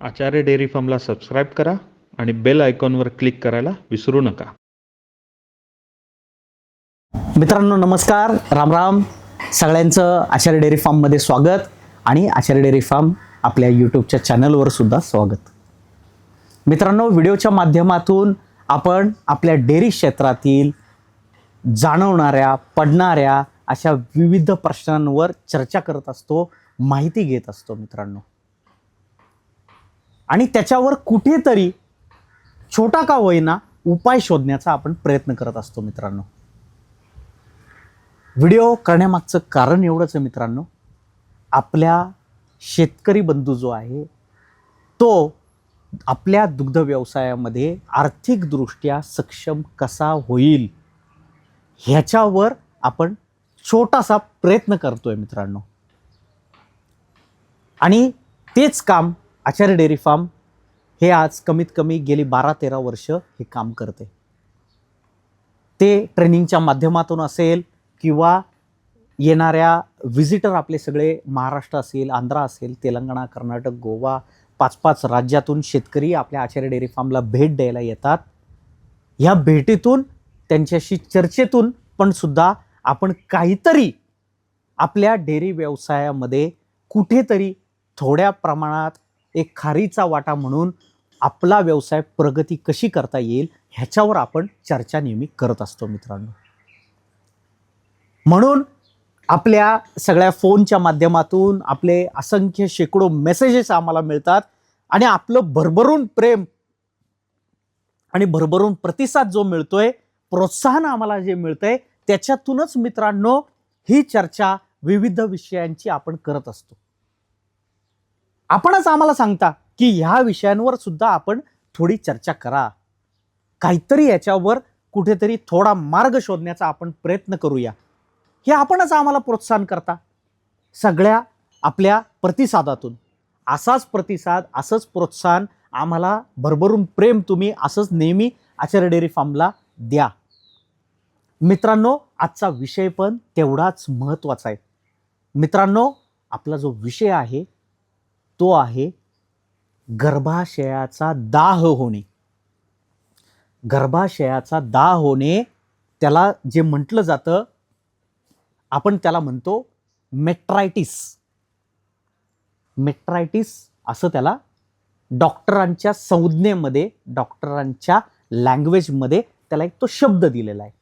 आचार्य dairy फार्मला subscribe करा आणि bell आयकॉनवर क्लिक करायला विसरू नका. मित्रांनो नमस्कार, राम राम. सगळ्यांचं आचार्य डेअरी फार्ममध्ये स्वागत आणि आचार्य डेअरी फार्म आपल्या यूट्यूबच्या चॅनलवर सुद्धा स्वागत. मित्रांनो, व्हिडिओच्या माध्यमातून आपण आपल्या डेअरी क्षेत्रातील जाणवणाऱ्या पडणाऱ्या अशा विविध प्रश्नांवर चर्चा करत असतो, माहिती घेत असतो मित्रांनो. आणि त्याच्यावर कुठेतरी छोटा का होईना उपाय शोधण्याचा आपण प्रयत्न करत असतो मित्रांनो. व्हिडिओ करण्यामागचं कारण एवढंच आहे मित्रांनो, आपल्या शेतकरी बंधू जो आहे तो आपल्या दुग्ध व्यवसायामध्ये आर्थिकदृष्ट्या सक्षम कसा होईल ह्याच्यावर आपण छोटासा प्रयत्न करतोय मित्रांनो. आणि तेच काम आचार्य डेअरी फार्म हे आज कमीत कमी गेली 12-13 वर्ष हे काम करते. ते ट्रेनिंगच्या माध्यमातून असेल किंवा येणाऱ्या व्हिजिटर आपले सगळे महाराष्ट्र असेल, आंध्र असेल, तेलंगणा, कर्नाटक, गोवा 5-5 राज्यातून शेतकरी आपल्या आचार्य डेअरी फार्मला भेट द्यायला येतात. ह्या भेटीतून त्यांच्याशी चर्चेतून पण सुद्धा आपण काहीतरी आपल्या डेअरी व्यवसायामध्ये कुठेतरी थोड्या प्रमाणात एक खारीचा वाटा म्हणून आपला व्यवसाय प्रगती कशी करता येईल ह्याच्यावर आपण चर्चा नेहमी करत असतो मित्रांनो. म्हणून आपल्या सगळ्या फोनच्या माध्यमातून आपले असंख्य शेकडो मेसेजेस आम्हाला मिळतात आणि आपलं भरभरून प्रेम आणि भरभरून प्रतिसाद जो मिळतोय, प्रोत्साहन आम्हाला जे मिळतंय, त्याच्यातूनच मित्रांनो ही चर्चा विविध विषयांची आपण करत असतो. आपणच आम्हाला सांगता की ह्या विषयांवर सुद्धा आपण थोडी चर्चा करा, काहीतरी याच्यावर कुठेतरी थोडा मार्ग शोधण्याचा आपण प्रयत्न करूया, हे आपणच आम्हाला प्रोत्साहन करता. सगळ्या आपल्या प्रतिसादातून असाच प्रतिसाद, असंच प्रोत्साहन आम्हाला भरभरून प्रेम तुम्ही असंच नेहमी आचार्य डेअरी फार्मला द्या. मित्रांनो, आजचा विषय पण तेवढाच महत्त्वाचा आहे मित्रांनो. आपला जो विषय आहे तो आहे गर्भाशयाचा दाह होणे. गर्भाशयाचा दाह होणे, त्याला जे म्हटलं जातं आपण त्याला म्हणतो मेट्रायटिस. मेट्रायटिस असं त्याला डॉक्टरांच्या संज्ञेमध्ये, डॉक्टरांच्या लँग्वेजमध्ये त्याला एक तो शब्द दिलेला आहे.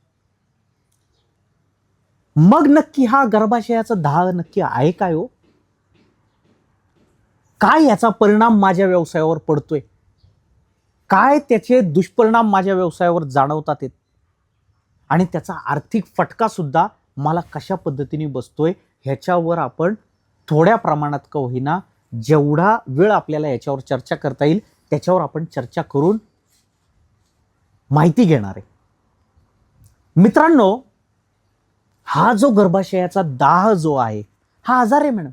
मग नक्की हा गर्भाशयाचा दाह नक्की आहे काय हो? काय याचा परिणाम माझ्या व्यवसायावर पडतोय? काय त्याचे दुष्परिणाम माझ्या व्यवसायावर जाणवतात आहेत? आणि त्याचा आर्थिक फटका सुद्धा मला कशा पद्धतीने बसतोय ह्याच्यावर आपण थोड्या प्रमाणात का होईना, जेवढा वेळ आपल्याला याच्यावर चर्चा करता येईल त्याच्यावर आपण चर्चा करून माहिती घेणार आहे मित्रांनो. हा जो गर्भाशयाचा दाह जो आहे हा आजार आहे मॅडम.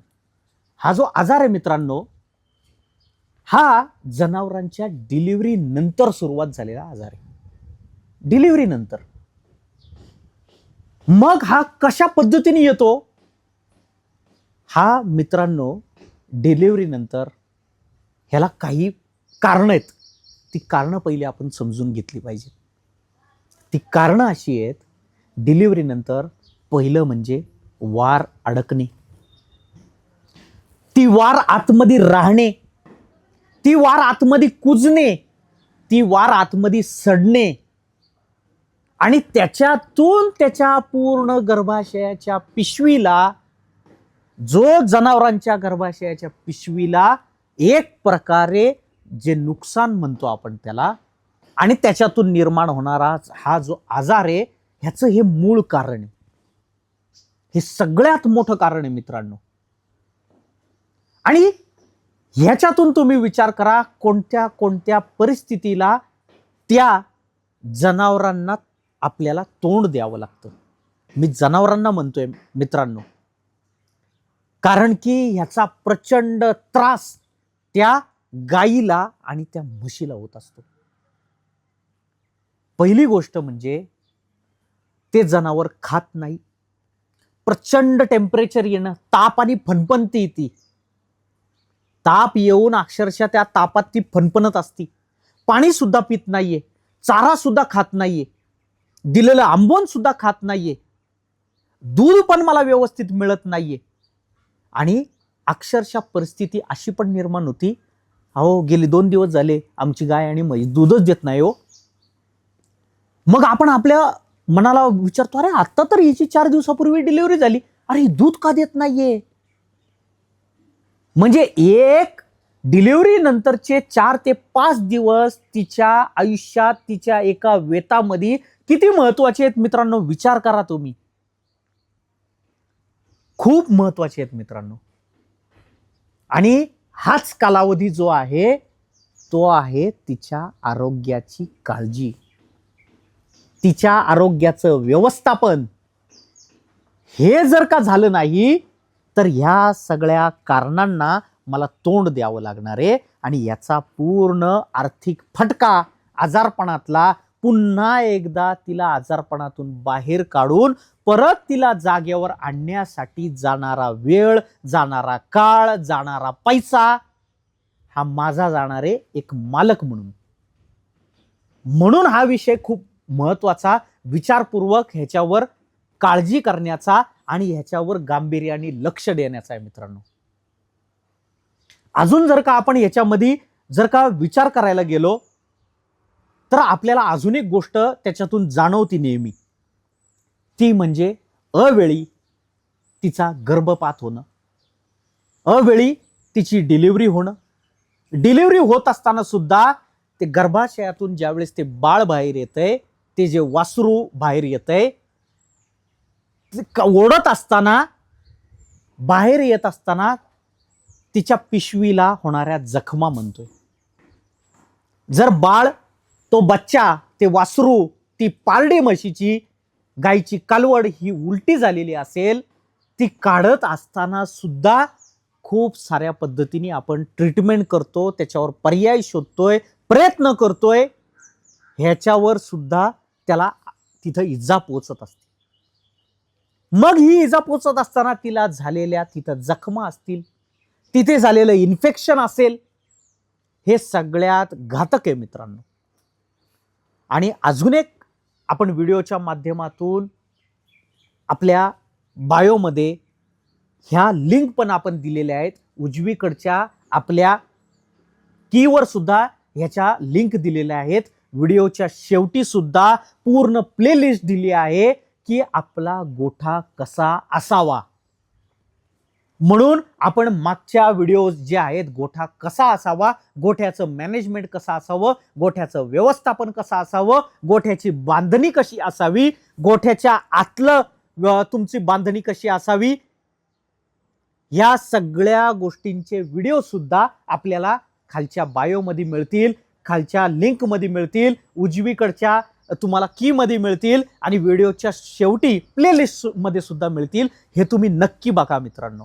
हा जो आजार आहे मित्रांनो, हा जनावरांच्या डिलिव्हरी नंतर सुरुवात झालेला आजार आहे. डिलिव्हरी नंतर. मग हा कशा पद्धतीने येतो? हा मित्रांनो डिलिव्हरी नंतर ह्याला काही कारण आहेत. ती कारणं पहिली आपण समजून घेतली पाहिजे. ती कारणं अशी आहेत, डिलिव्हरी नंतर पहिलं म्हणजे वार अडकणे, ती वार आतमध्ये राहणे, ती वार आतमध्ये कुजणे, ती वार आतमध्ये सडणे आणि त्याच्यातून त्याच्या पूर्ण गर्भाशयाच्या पिशवीला, जो जनावरांच्या गर्भाशयाच्या पिशवीला एक प्रकारे जे नुकसान म्हणतो आपण त्याला, आणि त्याच्यातून निर्माण होणारा हा जो आजार आहे ह्याचं हे मूळ कारण आहे. हे सगळ्यात मोठं कारण आहे मित्रांनो. आणि ह्याच्यातून तुम्ही विचार करा कोणत्या कोणत्या परिस्थितीला त्या जनावरांना आपल्याला तोंड द्यावं लागतं. मी जनावरांना म्हणतोय मित्रांनो, कारण की ह्याचा प्रचंड त्रास त्या गाईला आणि त्या म्हशीला होत असतो. पहिली गोष्ट म्हणजे ते जनावर खात नाही, प्रचंड टेम्परेचर येणं, ताप आणि फणफणती येते, ताप येऊन अक्षरशः त्या तापात ती फणफणत असती, पाणी सुद्धा पित नाहीये, चारा सुद्धा खात नाहीये, दिलेलं आंबोन सुद्धा खात नाहीये, दूध पण मला व्यवस्थित मिळत नाहीये. आणि अक्षरशः परिस्थिती अशी पण निर्माण होती, अहो गेले 2 दिवस झाले आमची गाय आणि म्हैस दूधच देत नाही हो. मग आपण आपल्या मनाला विचारतो, अरे आता तर हिची 4 दिवसापूर्वी डिलिव्हरी झाली, अरे दूध का देत नाहीये? म्हणजे एक डिलिव्हरी नंतरचे 4 ते 5 दिवस तिच्या आयुष्यात, तिच्या एका वेतामध्ये किती महत्वाचे आहेत मित्रांनो, विचार करा तुम्ही. खूप महत्वाचे आहेत मित्रांनो. आणि हाच कालावधी जो आहे तो आहे तिच्या आरोग्याची काळजी, तिच्या आरोग्याचं व्यवस्थापन. हे जर का झालं नाही तर ह्या सगळ्या कारणांना मला तोंड द्यावं लागणार आहे. आणि याचा पूर्ण आर्थिक फटका आजारपणातला पुन्हा एकदा तिला आजारपणातून बाहेर काढून परत तिला जागेवर आणण्यासाठी जाणारा वेळ, जाणारा काळ, जाणारा पैसा हा माझा जाणार आहे एक मालक म्हणून. म्हणून हा विषय खूप महत्वाचा, विचारपूर्वक ह्याच्यावर काळजी करण्याचा आणि ह्याच्यावर गांभीर्याने लक्ष देण्याचा आहे मित्रांनो. अजून जर का आपण ह्याच्यामध्ये जर का विचार करायला गेलो तर आपल्याला अजून एक गोष्ट त्याच्यातून जाणवती नेहमी, ती म्हणजे अवेळी तिचा गर्भपात होणं, अवेळी तिची डिलिव्हरी होणं. डिलिव्हरी होत असताना सुद्धा ते गर्भाशयातून ज्यावेळेस ते बाळ बाहेर येतंय, ते जे वासरू बाहेर येतंय, ओढत असताना, बाहेर येत असताना तिच्या पिशवीला होणाऱ्या जखमा म्हणतोय. जर बाळ, तो बच्चा, ते वासरू, ती पारडी म्हशीची, गायची कालवड ही उलटी झालेली असेल, ती काढत असताना सुद्धा खूप साऱ्या पद्धतीने आपण ट्रीटमेंट करतो, त्याच्यावर पर्याय शोधतोय, प्रयत्न करतोय, ह्याच्यावर सुद्धा त्याला तिथं इजा पोचत असते. मग ही इजा पोचत असताना तिला झालेल्या तिथं जखमा असतील, तिथे झालेलं इन्फेक्शन असेल, हे सगळ्यात घातक आहे मित्रांनो. आणि अजून एक आपण व्हिडिओच्या माध्यमातून आपल्या बायोमध्ये ह्या लिंक पण आपण दिलेल्या आहेत, उजवीकडच्या आपल्या कीवर सुद्धा ह्याच्या लिंक दिलेल्या आहेत. व्हिडिओच्या शेवटी सुद्धा पूर्ण प्लेलिस्ट दिली आहे की आपला गोठा कसा असावा. म्हणून आपण मागच्या व्हिडिओज जे आहेत, गोठा कसा असावा, गोठ्याचं मॅनेजमेंट कसं असावं, गोठ्याचं व्यवस्थापन कसं असावं, गोठ्याची बांधणी कशी असावी, गोठ्याच्या आतलं तुमची बांधणी कशी असावी, या सगळ्या गोष्टींचे व्हिडिओ सुद्धा आपल्याला खालच्या बायोमध्ये मिळतील, खालच्या लिंक मध्ये मिळतील, उजवीकडच्या तुम्हाला की मध्ये मिळतील आणि व्हिडिओच्या शेवटी प्लेलिस्ट मध्ये सुद्धा मिळतील. हे तुम्ही नक्की बघा मित्रांनो.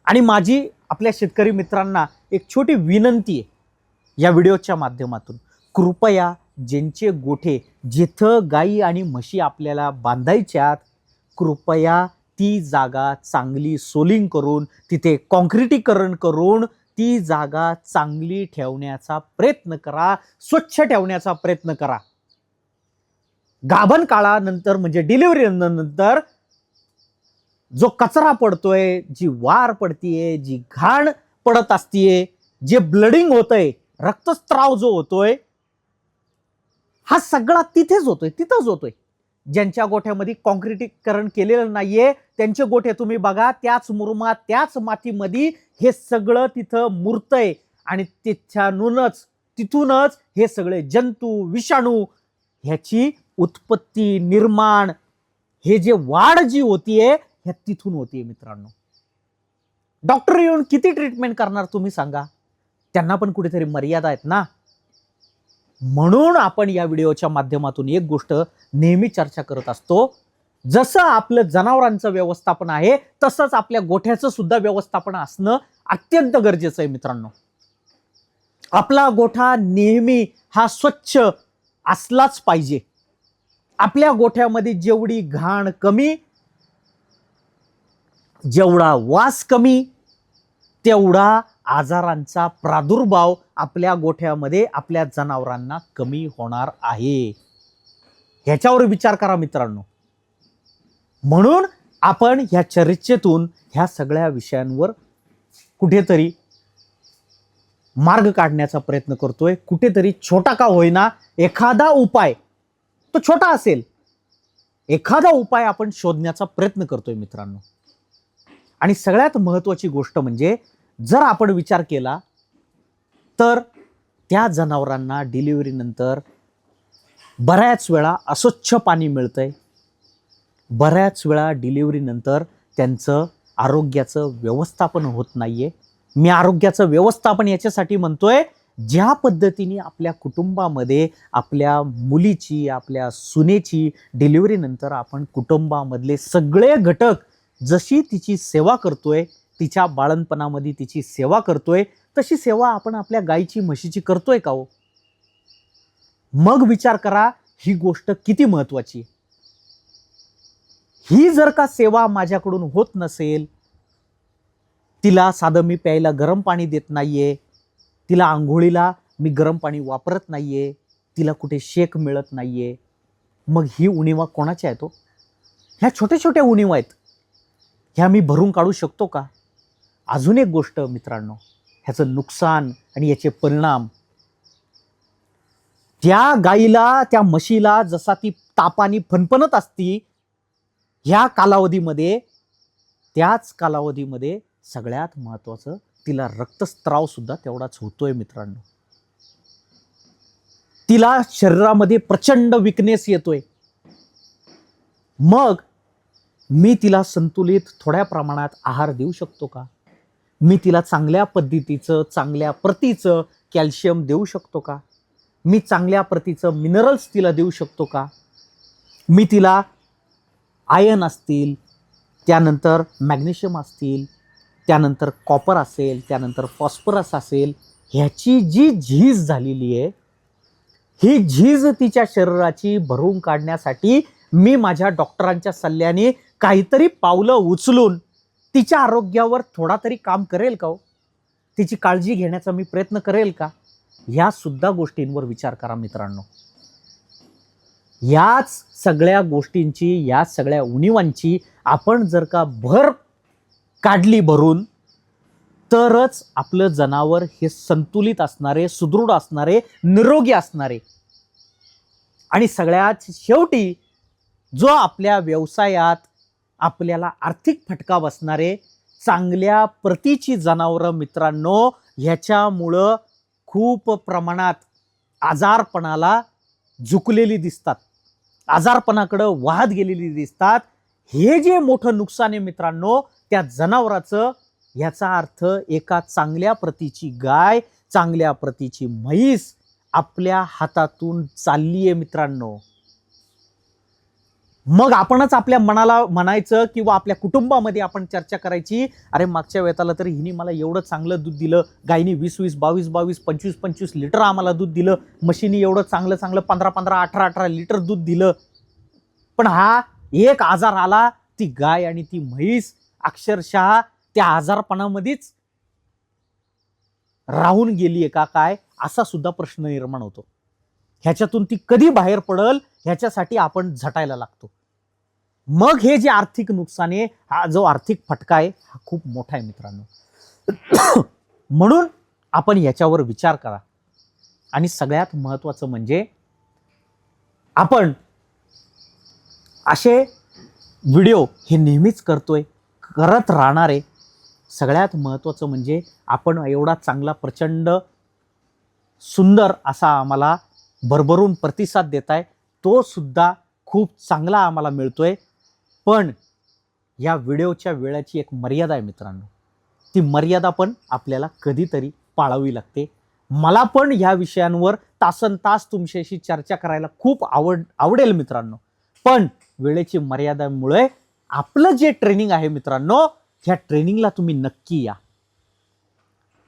आणि माझी आपल्या शेतकरी मित्रांना एक छोटी विनंती आहे या व्हिडिओच्या माध्यमातून, कृपया ज्यांचे गोठे जिथं गायी आणि म्हशी आपल्याला बांधायच्यात, कृपया ती जागा चांगली सोलिंग करून, तिथे कॉन्क्रिटीकरण करून ती जागा चांगली ठेवण्याचा प्रयत्न करा, स्वच्छ ठेवण्याचा प्रयत्न करा. गाभण काळानंतर म्हणजे डिलिव्हरी नंतर जो कचरा पडतोय, जी वार पडतीये, जी घाण पडत असतीये, जे ब्लडिंग होतंय, रक्तस्त्राव जो होतोय, हा सगळा तिथेच होतोय, तिथंच होतोय. ज्यांच्या गोठ्यामध्ये कॉन्क्रिटीकरण केलेलं नाहीये त्यांचे गोठे तुम्ही बघा, त्याच मुरुमात, त्याच मातीमध्ये हे सगळं तिथं मुरतंय. आणि तिथूनच हे सगळे जंतू, विषाणू ह्याची उत्पत्ती, निर्माण, हे जे वाढ जी होतीये ह्या तिथून होतीये मित्रांनो. डॉक्टर येऊन किती ट्रीटमेंट करणार तुम्ही सांगा, त्यांना पण कुठेतरी मर्यादा आहेत ना. म्हणून आपण या व्हिडिओच्या माध्यमातून एक गोष्ट नेहमी चर्चा करत असतो, जसं आपलं जनावरांचं व्यवस्थापन आहे तसंच आपल्या गोठ्याचं सुद्धा व्यवस्थापन असणं अत्यंत गरजेचं आहे मित्रांनो. आपला गोठा नेहमी हा स्वच्छ असलाच पाहिजे. आपल्या गोठ्यामध्ये जेवढी घाण कमी, जेवढा वास कमी, तेवढा आजारांचा प्रादुर्भाव आपल्या गोठ्यामध्ये आपल्या जनावरांना कमी होणार आहे. ह्याच्यावर विचार करा मित्रांनो. म्हणून आपण ह्या चर्चेतून ह्या सगळ्या विषयांवर कुठेतरी मार्ग काढण्याचा प्रयत्न करतोय. कुठेतरी छोटा का होईना एखादा उपाय, तो छोटा असेल, एखादा उपाय आपण शोधण्याचा प्रयत्न करतोय मित्रांनो. आणि सगळ्यात महत्वाची गोष्ट म्हणजे जर आपण विचार केला तर त्या जनावरांना डिलिव्हरी नंतर बऱ्याच वेळा अस्वच्छ पाणी मिळतंय. बऱ्याच वेळा डिलिव्हरी नंतर त्यांचं आरोग्याचं व्यवस्थापन होत नाहीये. मी आरोग्याचं व्यवस्थापन याच्यासाठी म्हणतोय, ज्या पद्धतीने आपल्या कुटुंबामध्ये आपल्या मुलीची, आपल्या सुनेची डिलिव्हरी नंतर आपण कुटुंबामधले सगळे घटक जशी तिची सेवा करतोय, तिच्या बाळणपणामध्ये तिची सेवा करतोय, तशी सेवा आपण आपल्या गायीची म्हशीची करतोय का हो? मग विचार करा ही गोष्ट किती महत्वाची. ही जर का सेवा माझ्याकडून होत नसेल, तिला साधं मी प्यायला गरम पाणी देत नाहीये, तिला आंघोळीला मी गरम पाणी वापरत नाहीये, तिला कुठे शेक मिळत नाहीये, मग ही उणीवा कोणाच्या आहेत? ह्या छोट्या छोट्या उणीवा आहेत, ह्या मी भरून काढू शकतो का? अजून एक गोष्ट मित्रांनो, ह्याचं नुकसान आणि याचे परिणाम, त्या गाईला, त्या म्हशीला जसा ती तापाने फणफणत असती, ह्या कालावधीमध्ये, त्याच कालावधीमध्ये सगळ्यात महत्वाचं तिला रक्तस्त्राव सुद्धा तेवढाच होतोय मित्रांनो. तिला शरीरामध्ये प्रचंड विकनेस येतोय. मग मी तिला संतुलित थोड्या प्रमाणात आहार देऊ शकतो का? मी तिला चांगल्या पद्धतीचं, चांगल्या प्रतीचं कॅल्शियम देऊ शकतो का? मी चांगल्या प्रतीचं मिनरल्स तिला देऊ शकतो का? मी तिला आयर्न असतील, त्यानंतर मॅग्नेशियम असतील, त्यानंतर कॉपर असेल, त्यानंतर फॉस्फरस असेल, ह्याची जी झीज झालेली आहे, ही झीज तिच्या शरीराची भरून काढण्यासाठी मी माझ्या डॉक्टरांच्या सल्ल्याने काहीतरी पावलं उचलून तिच्या आरोग्यावर थोडा तरी काम करेल का हो? तिची काळजी घेण्याचा मी प्रयत्न करेल का? ह्या सुद्धा गोष्टींवर विचार करा मित्रांनो. याच सगळ्या गोष्टींची, या सगळ्या उणीवांची आपण जर का भर काढली भरून, तरच आपलं जनावर हे संतुलित असणारे, सुदृढ असणारे, निरोगी असणारे आणि सगळ्यात शेवटी जो आपल्या व्यवसायात आपल्याला आर्थिक फटका बसणारे चांगल्या प्रतीची जनावरं मित्रांनो, ह्याच्यामुळं खूप प्रमाणात आजारपणाला झुकलेली दिसतात, आजारपणाकडं वाहत गेलेली दिसतात. हे जे मोठं नुकसान आहे मित्रांनो त्या जनावराचं, याचा अर्थ एका चांगल्या प्रतीची गाय, चांगल्या प्रतीची म्हैस आपल्या हातातून चालली आहे मित्रांनो. मग आपणच आपल्या मनाला म्हणायचं किंवा आपल्या कुटुंबामध्ये आपण चर्चा करायची, अरे मागच्या वेळेला तरी हिने मला एवढं चांगलं दूध दिलं, गायीने 20-20, 22-22, 25-25 लिटर आम्हाला दूध दिलं, म्हशीने एवढं चांगलं 15-15, 18-18 लिटर दूध दिलं, पण हा एक आजार आला, ती गाय आणि ती म्हैस अक्षरशः त्या आजारपणामध्येच राहून गेलीये का काय, असा सुद्धा प्रश्न निर्माण होतो. ह्याच्यातून ती कधी बाहेर पडल ह्याच्यासाठी आपण झटायला लागतो. मग हे जे आर्थिक नुकसान आहे, हा जो आर्थिक फटका आहे, हा खूप मोठा आहे मित्रांनो. म्हणून आपण याच्यावर विचार करा. आणि सगळ्यात महत्वाचं म्हणजे आपण असे व्हिडिओ हे नेहमीच करतोय, करत राहणार आहे. सगळ्यात महत्वाचं म्हणजे आपण एवढा चांगला, प्रचंड सुंदर असा आम्हाला भरभरून प्रतिसाद देताय, तो सुद्धा खूप चांगला आम्हाला मिळतोय. पण या व्हिडिओच्या वेळेची एक मर्यादा आहे मित्रांनो. ती मर्यादा पण आपल्याला कधीतरी पाळावी लागते. मला पण ह्या विषयांवर तासनतास तुमच्याशी चर्चा करायला खूप आवडेल मित्रांनो, पण वेळेची मर्यादेमुळे आपलं जे ट्रेनिंग आहे मित्रांनो, ह्या ट्रेनिंगला तुम्ही नक्की या.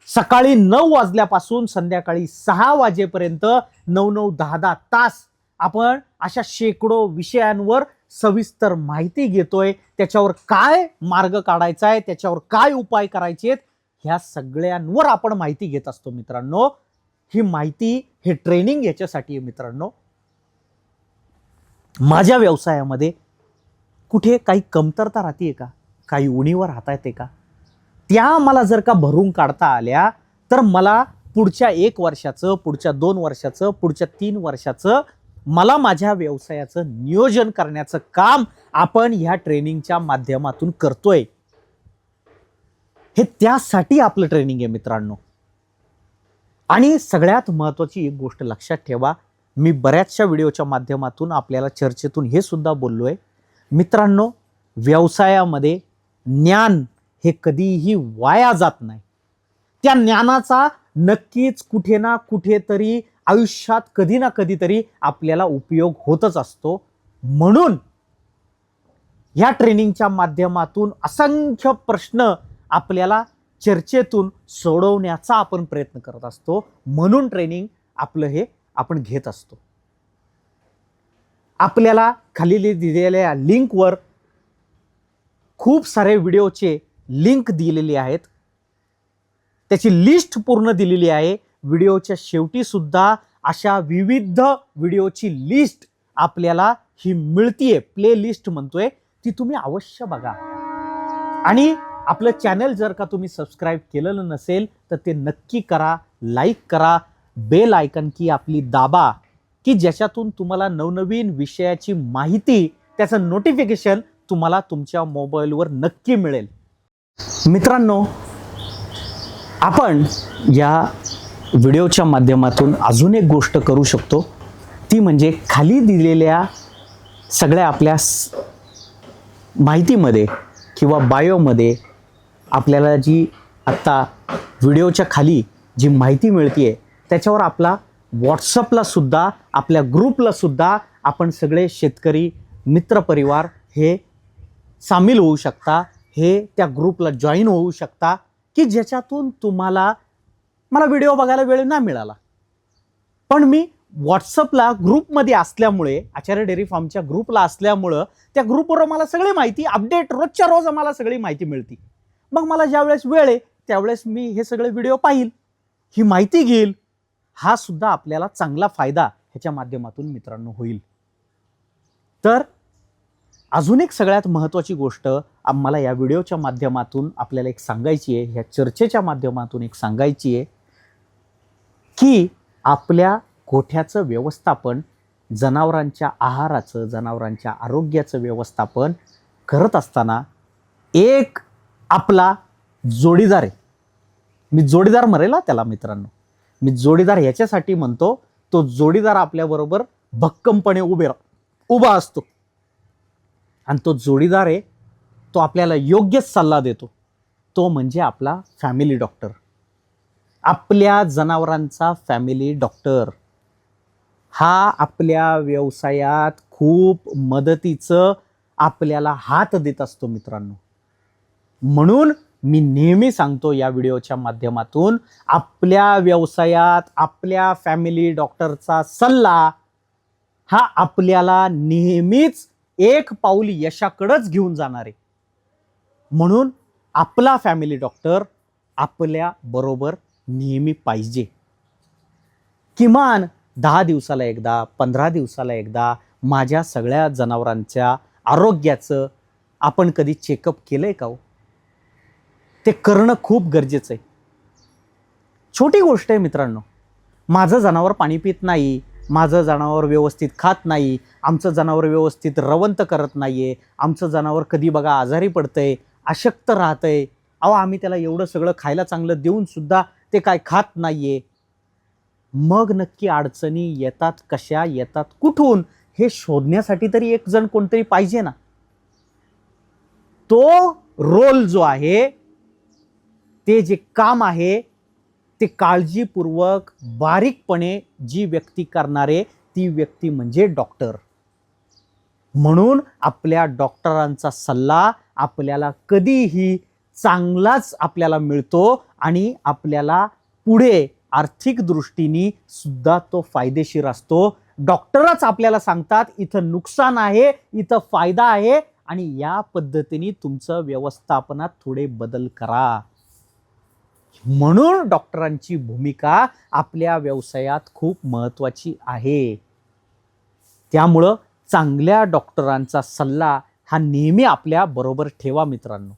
सकाळी 9 वाजल्यापासून संध्याकाळी 6 वाजेपर्यंत 9-9, 10-10 तास आपण अशा शेकडो विषयांवर सविस्तर माहिती घेतोय. त्याच्यावर काय मार्ग काढायचा आहे, त्याच्यावर काय उपाय करायचे, ह्या सगळ्यांवर आपण माहिती घेत असतो मित्रांनो. ही माहिती, हे ट्रेनिंग याच्यासाठी आहे मित्रांनो, माझ्या व्यवसायामध्ये कुठे काही कमतरता राहते का, काही उणीवर राहता येते का, त्या मला जर का भरून काढता आल्या तर मला पुढच्या 1 वर्षाचं, पुढच्या 2 वर्षाचं, पुढच्या 3 वर्षाचं मला माझ्या व्यवसायाचं नियोजन करण्याचं काम आपण ह्या ट्रेनिंगच्या माध्यमातून करतोय. हे त्यासाठी आपलं ट्रेनिंग आहे मित्रांनो. आणि सगळ्यात महत्त्वाची एक गोष्ट लक्षात ठेवा, मी बऱ्याचशा व्हिडिओच्या माध्यमातून आपल्याला चर्चेतून हे सुद्धा बोललोय मित्रांनो, व्यवसायामध्ये ज्ञान हे कधीही वाया जात नाही. त्या ज्ञानाचा नक्कीच कुठे ना कुठेतरी आयुष्यात कधी ना कधीतरी आपल्याला उपयोग होतच असतो. म्हणून या ट्रेनिंगच्या माध्यमातून असंख्य प्रश्न आपल्याला चर्चेतून सोडवण्याचा आपण प्रयत्न करत असतो. म्हणून ट्रेनिंग आपलं हे आपण घेत असतो. आपल्याला खाली दिलेल्या लिंकवर खूप सारे व्हिडिओचे लिंक दिलेले आहेत, त्याची लिस्ट पूर्ण दिलेली आहे. व्हिडिओच्या शेवटी सुद्धा अशा विविध व्हिडिओची लिस्ट आपल्याला ही मिळतीये, प्ले लिस्ट म्हणतोय, ती तुम्ही अवश्य बघा. आणि आपलं चॅनल जर का तुम्ही सबस्क्राईब केलेलं नसेल तर ते नक्की करा, लाईक करा, बेल आयकन की आपली दाबा, की ज्याच्यातून तुम्हाला नवनवीन विषयाची माहिती, त्याचं नोटिफिकेशन तुम्हाला तुमच्या मोबाईलवर नक्की मिळेल. मित्रांनो, आपण या व्हिडिओच्या माध्यमातून अजून एक गोष्ट करू शकतो, ती म्हणजे खाली दिलेल्या सगळ्या आपल्या माहितीमध्ये किंवा बायोमध्ये आपल्याला जी आत्ता व्हिडिओच्या खाली जी माहिती मिळते त्याच्यावर आपला व्हॉट्सअपला सुद्धा, आपल्या ग्रुपला सुद्धा आपण सगळे शेतकरी मित्रपरिवार हे सामील होऊ शकता, हे त्या ग्रुपला जॉईन होऊ शकता, की ज्याच्यातून तुम्हाला, मला व्हिडिओ बघायला वेळ नाही मिळाला पण मी व्हॉट्सअपला ग्रुपमध्ये असल्यामुळे, आचार्य डेअरी फार्मच्या ग्रुपला असल्यामुळं त्या ग्रुपवर मला सगळी माहिती अपडेट रोजच्या रोज मला सगळी माहिती मिळते. मग मला ज्यावेळेस वेळ आहे त्यावेळेस मी हे सगळे व्हिडिओ पाहिल, ही माहिती घेईल. हा सुद्धा आपल्याला चांगला फायदा ह्याच्या माध्यमातून मित्रांनो होईल. तर अजून एक सगळ्यात महत्त्वाची गोष्ट मला या व्हिडिओच्या माध्यमातून आपल्याला एक सांगायची आहे, ह्या चर्चेच्या माध्यमातून एक सांगायची आहे, की आपल्या गोठ्याचं व्यवस्थापन, जनावरांच्या आहाराचं, जनावरांच्या आरोग्याचं व्यवस्थापन करत असताना एक आपला जोडीदार आहे. मी जोडीदार म्हणेल त्याला मित्रांनो, मी जोडीदार ह्याच्यासाठी म्हणतो, तो जोडीदार आपल्याबरोबर भक्कमपणे उभा असतो. आणि तो जोडीदार आहे, तो आपल्याला योग्य सल्ला देतो, तो म्हणजे आपला फॅमिली डॉक्टर, आपल्या जनावरांचा फॅमिली डॉक्टर. हा आपल्या व्यवसायात खूप मदतीचं आपल्याला हात देत असतो मित्रांनो. म्हणून मी नेहमी सांगतो या व्हिडिओच्या माध्यमातून, आपल्या व्यवसायात आपल्या फॅमिली डॉक्टरचा सल्ला हा आपल्याला नेहमीच एक पाऊल यशाकडेच घेऊन जाणार आहे. म्हणून आपला फॅमिली डॉक्टर आपल्या बरोबर नेहमी पाहिजे. किमान 10 दिवसाला एकदा, 15 दिवसाला एकदा माझ्या सगळ्या जनावरांच्या आरोग्याचं आपण कधी चेकअप केलंय का हो? ते करणं खूप गरजेचं आहे. छोटी गोष्ट आहे मित्रांनो. माझं जनावर पाणी पित नाही, माझं जनावर व्यवस्थित खात नाही, आमचं जनावर व्यवस्थित रवंत करत नाहीये, आमचं जनावर कधी बघा आजारी पडतंय, अशक्त राहतंय, अहो आम्ही त्याला एवढं सगळं खायला चांगलं देऊन सुद्धा ते काय खात नाहीये. मग नक्की अडचणी येतात कशा, येतात कुठून, हे शोधण्यासाठी तरी एक जण कोणतरी पाहिजे ना. तो रोल जो आहे, ते जे काम आहे, ते काळजीपूर्वक बारीकपणे जी व्यक्ती करणारे, ती व्यक्ती म्हणजे डॉक्टर. म्हणून आपल्या डॉक्टरांचा सल्ला आपल्याला कधीही चांगलाच आपल्याला मिळतो आणि आपल्याला पुढे आर्थिक दृष्टीने सुद्धा तो फायदेशीर असतो. डॉक्टरच आपल्याला सांगतात इथं नुकसान आहे, इथं फायदा आहे आणि या पद्धतीने तुमचं व्यवस्थापनात थोडे बदल करा. म्हणून डॉक्टरांची भूमिका आपल्या व्यवसायात खूप महत्त्वाची आहे. त्यामुळं चांगल्या डॉक्टरांचा सल्ला हा नेहमी आपल्या बरोबर ठेवा मित्रांनो.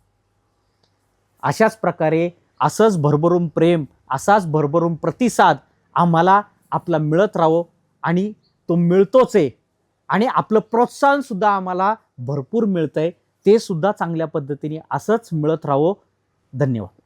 अशाच प्रकारे असंच भरभरून प्रेम, असाच भरभरून प्रतिसाद आम्हाला आपला मिळत राहावं आणि तो मिळतोच आहे. आणि आपलं प्रोत्साहन सुद्धा आम्हाला भरपूर मिळतंय, ते सुद्धा चांगल्या पद्धतीने असंच मिळत राहावं. धन्यवाद.